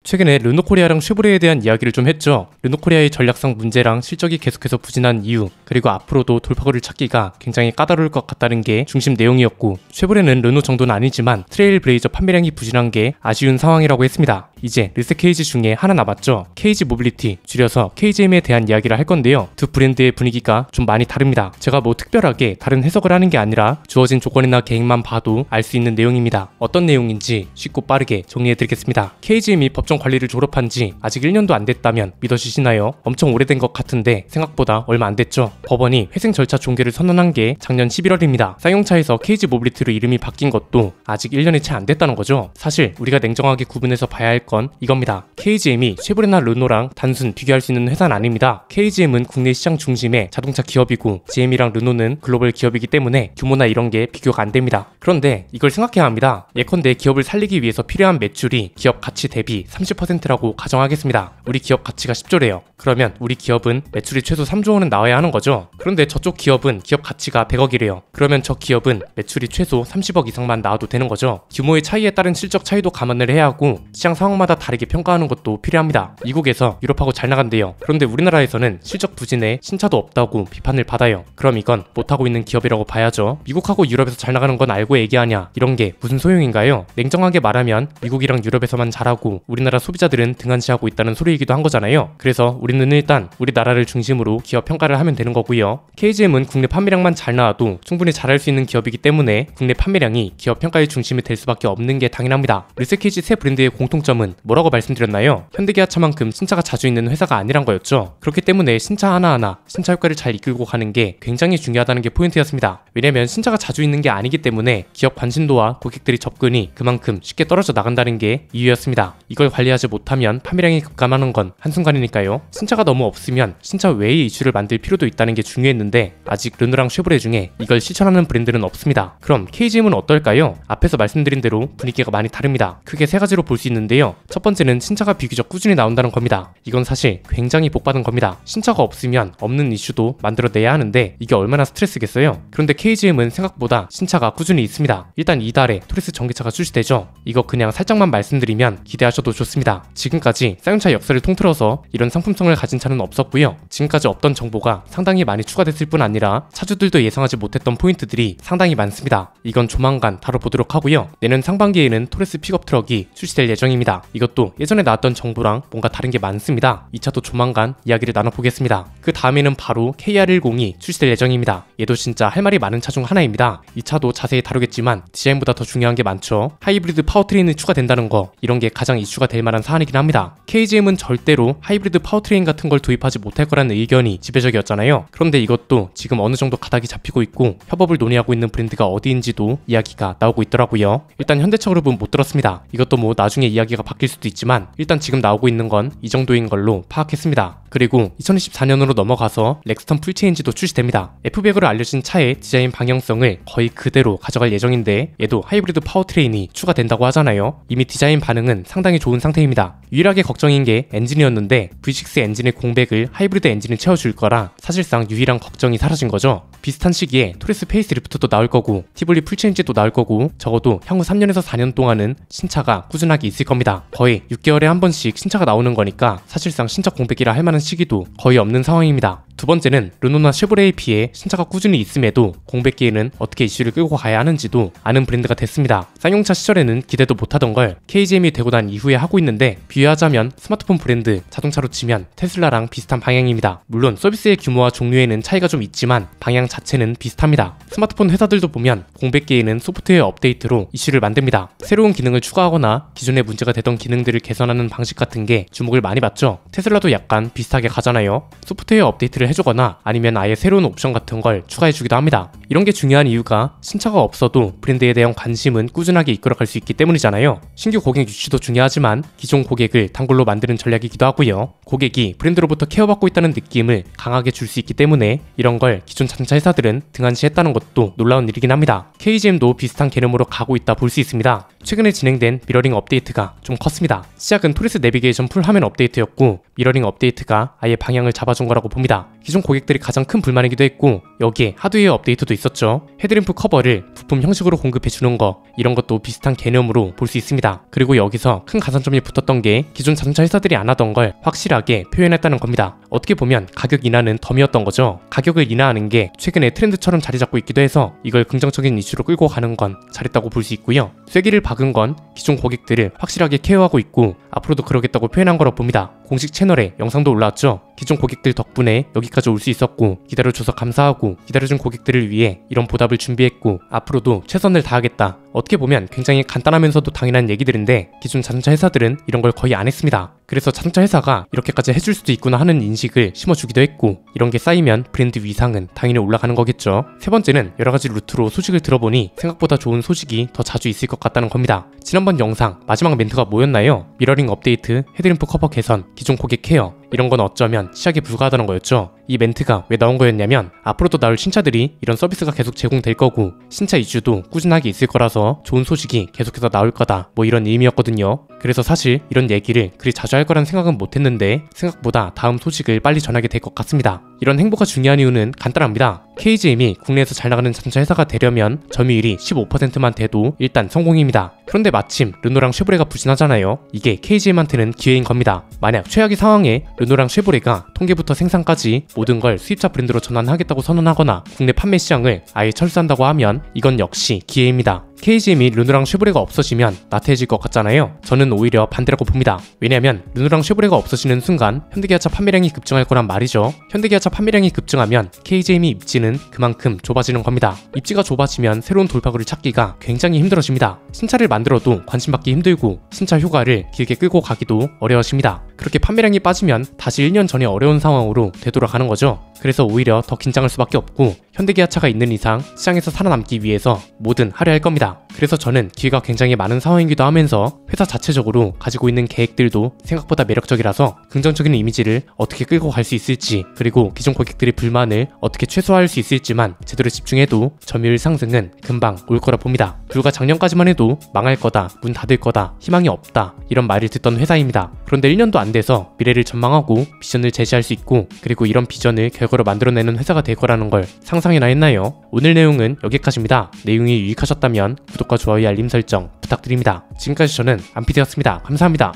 최근에 르노코리아랑 쉐보레에 대한 이야기를 좀 했죠. 르노코리아의 전략상 문제랑 실적이 계속해서 부진한 이유, 그리고 앞으로도 돌파구를 찾기가 굉장히 까다로울 것 같다는 게 중심 내용이었고, 쉐보레는 르노 정도는 아니지만 트레일 브레이저 판매량이 부진한 게 아쉬운 상황이라고 했습니다. 이제 르세 케이지 중에 하나 남았죠. 케이지 모빌리티, 줄여서 KGM에 대한 이야기를 할 건데요. 두 브랜드의 분위기가 좀 많이 다릅니다. 제가 뭐 특별하게 다른 해석을 하는 게 아니라 주어진 조건이나 계획만 봐도 알 수 있는 내용입니다. 어떤 내용인지 쉽고 빠르게 정리해드리겠습니다. KGM이 법정 관리를 졸업한 지 아직 1년도 안 됐다면 믿어지시나요? 엄청 오래된 것 같은데 생각보다 얼마 안 됐죠. 법원이 회생 절차 종결을 선언한 게 작년 11월입니다. 쌍용차에서 KG 모빌리티로 이름이 바뀐 것도 아직 1년이 채 안 됐다는 거죠. 사실 우리가 냉정하게 구분해서 봐야 할 건 이겁니다. KGM이 쉐보레나 르노랑 단순 비교할 수 있는 회사는 아닙니다. KGM은 국내 시장 중심의 자동차 기업이고 GM이랑 르노는 글로벌 기업이기 때문에 규모나 이런 게 비교가 안 됩니다. 그런데 이걸 생각해야 합니다. 예컨대 기업을 살리기 위해서 필요한 매출이 기업 가치 대비 30%라고 가정하겠습니다. 우리 기업 가치가 10조래요. 그러면 우리 기업은 매출이 최소 3조 원은 나와야 하는 거죠. 그런데 저쪽 기업은 기업 가치가 100억이래요. 그러면 저 기업은 매출이 최소 30억 이상만 나와도 되는 거죠. 규모의 차이에 따른 실적 차이도 감안을 해야 하고 시장 상황마다 다르게 평가하는 것도 필요합니다. 미국에서 유럽하고 잘 나간대요. 그런데 우리나라에서는 실적 부진에 신차도 없다고 비판을 받아요. 그럼 이건 못하고 있는 기업이라고 봐야죠. 미국하고 유럽에서 잘 나가는 건 알고 얘기하냐, 이런 게 무슨 소용인가요? 냉정하게 말하면 미국이랑 유럽에서만 잘하고 우리나라 소비자들은 등한시하고 있다는 소리이기도 한 거잖아요. 그래서 우리는 일단 우리나라를 중심으로 기업 평가를 하면 되는 거고요. KGM은 국내 판매량만 잘 나와도 충분히 잘할 수 있는 기업이기 때문에 국내 판매량이 기업 평가의 중심이 될 수밖에 없는 게 당연합니다. 르세케이지 세 브랜드의 공통점은 뭐라고 말씀드렸나요? 현대기아차만큼 신차가 자주 있는 회사가 아니란 거였죠. 그렇기 때문에 신차 하나하나 신차 효과를 잘 이끌고 가는 게 굉장히 중요하다는 게 포인트였습니다. 왜냐면 신차가 자주 있는 게 아니기 때문에 기업 관심도와 고객들의 접근이 그만큼 쉽게 떨어져 나간다는 게 이유였습니다. 이걸 관리하지 못하면 판매량이 급감하는 건 한순간이니까요. 신차가 너무 없으면 신차 외의 이슈를 만들 필요도 있다는 게 중요했는데 아직 르노랑 쉐보레 중에 이걸 실천하는 브랜드는 없습니다. 그럼 KGM은 어떨까요? 앞에서 말씀드린 대로 분위기가 많이 다릅니다. 크게 세 가지로 볼 수 있는데요. 첫 번째는 신차가 비교적 꾸준히 나온다는 겁니다. 이건 사실 굉장히 복받은 겁니다. 신차가 없으면 없는 이슈도 만들어내야 하는데 이게 얼마나 스트레스겠어요? 그런데 KGM은 생각보다 신차가 꾸준히 있습니다. 일단 이달에 토레스 전기차가 출시되죠. 이거 그냥 살짝만 말씀드리면 기대하셔도 좋습니다. 지금까지 쌍용차 역사를 통틀어서 이런 상품성을 가진 차는 없었고요. 지금까지 없던 정보가 상당히 많이 추가됐을 뿐 아니라 차주들도 예상하지 못했던 포인트들이 상당히 많습니다. 이건 조만간 다뤄보도록 하고요. 내년 상반기에는 토레스 픽업 트럭이 출시될 예정입니다. 이것도 예전에 나왔던 정보랑 뭔가 다른 게 많습니다. 이 차도 조만간 이야기를 나눠보겠습니다. 그 다음에는 바로 KR10이 출시될 예정입니다. 얘도 진짜 할 말이 많은 차 중 하나입니다. 이 차도 자세히 다루겠지만 디자인보다 더 중요한 게 많죠. 하이브리드 파워트레인이 추가된다는 거, 이런 게 가장 이슈가 될 만한 사안이긴 합니다. KGM은 절대로 하이브리드 파워트레인 같은 걸 도입하지 못할 거라는 의견이 지배적이었잖아요. 그런데 이것도 지금 어느 정도 가닥이 잡히고 있고 협업을 논의하고 있는 브랜드가 어디인지도 이야기가 나오고 있더라고요. 일단 현대차 그룹은 못 들었습니다. 이것도 뭐 나중에 이야기가 바뀔 수도 있지만 일단 지금 나오고 있는 건 이 정도인 걸로 파악했습니다. 그리고 2024년으로 넘어가서 렉스턴 풀체인지도 출시됩니다. F백으로 알려진 차의 디자인 방향성을 거의 그대로 가져갈 예정인데 얘도 하이브리드 파워트레인이 추가된다고 하잖아요. 이미 디자인 반응은 상당히 좋은 상태입니다. 유일하게 걱정인 게 엔진이었는데 V6 엔진의 공백을 하이브리드 엔진을 채워줄 거라 사실상 유일한 걱정이 사라진 거죠. 비슷한 시기에 토레스 페이스리프트도 나올 거고 티볼리 풀체인지도 나올 거고 적어도 향후 3년에서 4년 동안은 신차가 꾸준하게 있을 겁니다. 거의 6개월에 한 번씩 신차가 나오는 거니까 사실상 신차 공백이라 할 만한 시기도 거의 없는 상황입니다. 두 번째는 르노나 쉐보레에 비해 신차가 꾸준히 있음에도 공백기에는 어떻게 이슈를 끌고 가야 하는지도 아는 브랜드가 됐습니다. 쌍용차 시절에는 기대도 못하던 걸 KGM이 되고 난 이후에 하고 있는데 비유하자면 스마트폰 브랜드, 자동차로 치면 테슬라랑 비슷한 방향입니다. 물론 서비스의 규모와 종류에는 차이가 좀 있지만 방향 자체는 비슷합니다. 스마트폰 회사들도 보면 공백기에는 소프트웨어 업데이트로 이슈를 만듭니다. 새로운 기능을 추가하거나 기존에 문제가 되던 기능들을 개선하는 방식 같은 게 주목을 많이 받죠. 테슬라도 약간 비슷하게 가잖아요. 소프트웨어 업데이트를 해주거나 아니면 아예 새로운 옵션 같은 걸 추가해주기도 합니다. 이런 게 중요한 이유가 신차가 없어도 브랜드에 대한 관심은 꾸준하게 이끌어갈 수 있기 때문이잖아요. 신규 고객 유치도 중요하지만 기존 고객을 단골로 만드는 전략이기도 하고요. 고객이 브랜드로부터 케어받고 있다는 느낌을 강하게 줄 수 있기 때문에 이런 걸 기존 자동차 회사들은 등한시했다는 것도 놀라운 일이긴 합니다. KGM도 비슷한 개념으로 가고 있다 볼 수 있습니다. 최근에 진행된 미러링 업데이트가 좀 컸습니다. 시작은 토레스 내비게이션 풀 화면 업데이트였고 미러링 업데이트가 아예 방향을 잡아준 거라고 봅니다. 기존 고객들이 가장 큰 불만이기도 했고 여기에 하드웨어 업데이트도 있었죠. 헤드램프 커버를 부품 형식으로 공급해주는 거 이런 것도 비슷한 개념으로 볼 수 있습니다. 그리고 여기서 큰 가산점이 붙었던 게 기존 자동차 회사들이 안 하던 걸 확실하게 표현했다는 겁니다. 어떻게 보면 가격 인하는 덤이었던 거죠. 가격을 인하하는 게 최근에 트렌드처럼 자리 잡고 있기도 해서 이걸 긍정적인 이슈로 끌고 가는 건 잘했다고 볼 수 있고요. 쐐기를 박은 건 기존 고객들을 확실하게 케어하고 있고 앞으로도 그러겠다고 표현한 거라 봅니다. 공식 채널에 영상도 올라왔죠. 기존 고객들 덕분에 여기까지 올 수 있었고 기다려줘서 감사하고 기다려준 고객들을 위해 이런 보답을 준비했고 앞으로도 최선을 다하겠다. 어떻게 보면 굉장히 간단하면서도 당연한 얘기들인데 기존 자동차 회사들은 이런 걸 거의 안 했습니다. 그래서 자동차 회사가 이렇게까지 해줄 수도 있구나 하는 인식을 심어주기도 했고 이런 게 쌓이면 브랜드 위상은 당연히 올라가는 거겠죠. 세 번째는 여러가지 루트로 소식을 들어보니 생각보다 좋은 소식이 더 자주 있을 것 같다는 겁니다. 지난번 영상 마지막 멘트가 뭐였나요? 미러링 업데이트, 헤드램프 커버 개선, 기존 고객 케어 이런 건 어쩌면 시작에 불과하다는 거였죠. 이 멘트가 왜 나온 거였냐면 앞으로도 나올 신차들이 이런 서비스가 계속 제공될 거고 신차 이슈도 꾸준하게 있을 거라서 좋은 소식이 계속해서 나올 거다 뭐 이런 의미였거든요. 그래서 사실 이런 얘기를 그리 자주 할 거란 생각은 못했는데 생각보다 다음 소식을 빨리 전하게 될 것 같습니다. 이런 행보가 중요한 이유는 간단합니다. KGM이 국내에서 잘 나가는 자동차 회사가 되려면 점유율이 15%만 돼도 일단 성공입니다. 그런데 마침 르노랑 쉐보레가 부진하잖아요. 이게 KGM한테는 기회인 겁니다. 만약 최악의 상황에 르노랑 쉐보레가 통계부터 생산까지 모든 걸 수입차 브랜드로 전환하겠다고 선언하거나 국내 판매 시장을 아예 철수한다고 하면 이건 역시 기회입니다. KGM이 르노랑 쉐보레가 없어지면 나태해질 것 같잖아요. 저는 오히려 반대라고 봅니다. 왜냐면 르노랑 쉐보레가 없어지는 순간 현대기아차 판매량이 급증할 거란 말이죠. 현대기아차 판매량이 급증하면 KGM이 입지는 그만큼 좁아지는 겁니다. 입지가 좁아지면 새로운 돌파구를 찾기가 굉장히 힘들어집니다. 신차를 만들어도 관심받기 힘들고 신차 휴가를 길게 끌고 가기도 어려워집니다. 그렇게 판매량이 빠지면 다시 1년 전에 어려운 상황으로 되돌아가는 거죠. 그래서 오히려 더 긴장할 수밖에 없고 현대기아차가 있는 이상 시장에서 살아남기 위해서 뭐든 하려 할 겁니다. 그래서 저는 기회가 굉장히 많은 상황이기도 하면서 회사 자체적으로 가지고 있는 계획들도 생각보다 매력적이라서 긍정적인 이미지를 어떻게 끌고 갈 수 있을지 그리고 기존 고객들의 불만을 어떻게 최소화할 수 있을지만 제대로 집중해도 점유율 상승은 금방 올 거라 봅니다. 불과 작년까지만 해도 망할 거다, 문 닫을 거다, 희망이 없다 이런 말을 듣던 회사입니다. 그런데 1년도 안 돼서 미래를 전망하고 비전을 제시할 수 있고 그리고 이런 비전을 결과로 만들어내는 회사가 될 거라는 걸 상상이나 했나요? 오늘 내용은 여기까지입니다. 내용이 유익하셨다면 구독과 좋아요 알림 설정 부탁드립니다. 지금까지 저는 안피디였습니다. 감사합니다.